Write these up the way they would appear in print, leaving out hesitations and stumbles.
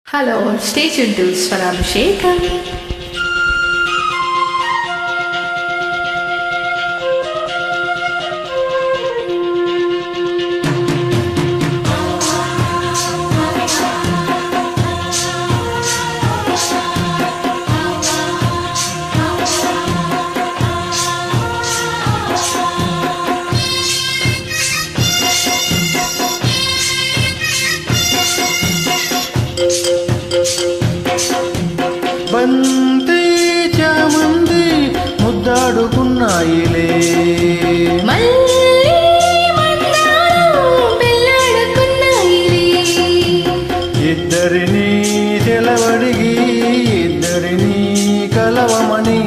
Hello, stay tuned to Swarabhishekam. బంతి చామంతి ముద్దాడుకున్నాయిలే ఇద్దరిని తెలవడిగి ఇద్దరిని కలవమని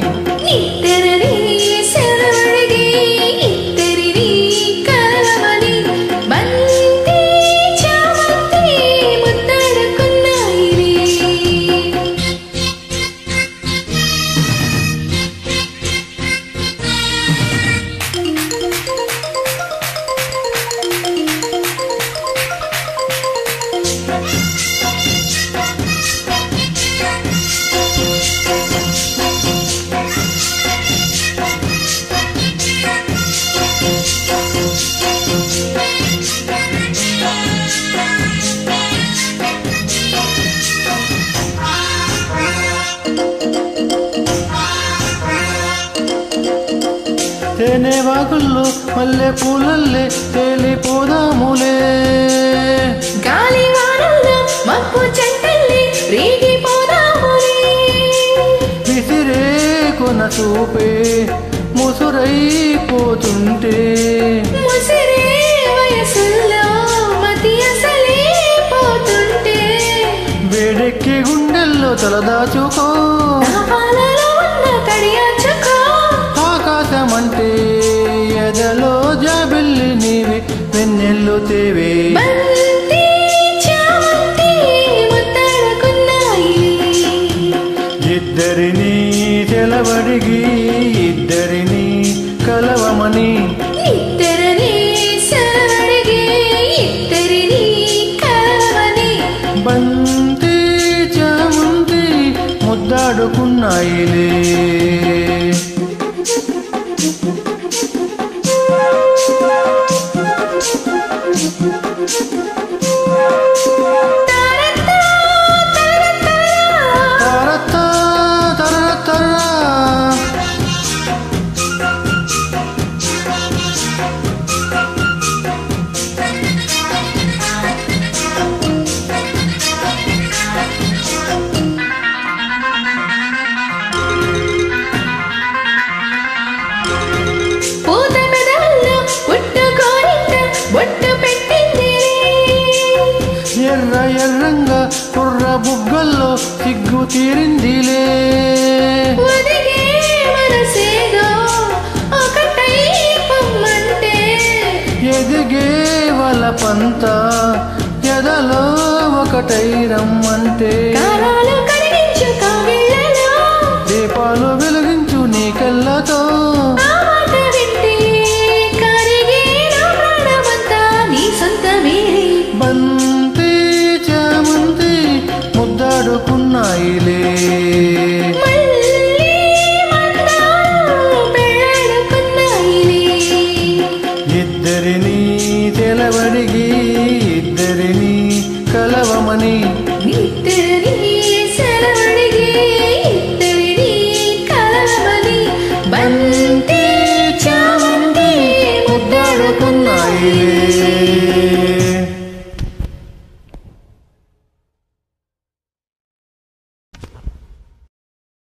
తేనె వాగుల్లో మల్లె పూలల్లే తేలిపోదాములే గాలి వానల్లో మబ్బు చెట్టల్లే రేగిపోదాములే విసిరే కొన చూపే ముసురైపోతుంటే ముసిరే వయసుల్లో మతి అసలే పోతుంటే వేడెక్కి గుండెల్లో తలదాచుకో పాలలో ఉన్న కడియాచుకో ఆకాశమంటే ఎదలో జాబిల్లి నీవే వెన్నెల్లు తేవే బంతి చామంతి ముద్దాడుకున్నాయి ఇద్దరిని తెలవడిగి ఇద్దరిని కలవమని ఇద్దరిని సెలవడిగి ఇద్దరిని కలవని బంతి చామంతి ముద్దాడుకున్నాయిలే తరతా తరతరా పూత పెదవుల్లో పుట్టుకోరింట బొట్టు పెట్టింది ఎర్ర ఎర్రంగా కుర్ర బుగ్గల్లో సిగ్గు తీరిందిలే ఒదిగే మనసేదో ఒకటై పొమ్మంటే ఎదిగే వలపంత ఎదలో ఒకటై రమ్మంటే కారాలు కరిగించు కవిళ్ళలో దీపాలు వెలిగించు నీ కళ్ళతో ఆ మాట వింటే కరిగే నా ప్రాణమంతా నీ సొంతమే బంతి చామంతి ముద్దాడుకున్నాయిలే మళ్ళీ మందారం పెళ్ళాడుకున్నాయిలే ఇద్దరిని తెలవడిగి ఇద్దరిని కలవమని ఇద్దరిని సెలవడిగి ఇద్దరిని కలవమని బంతి చామంతి ముద్దాడుకున్నాయిలే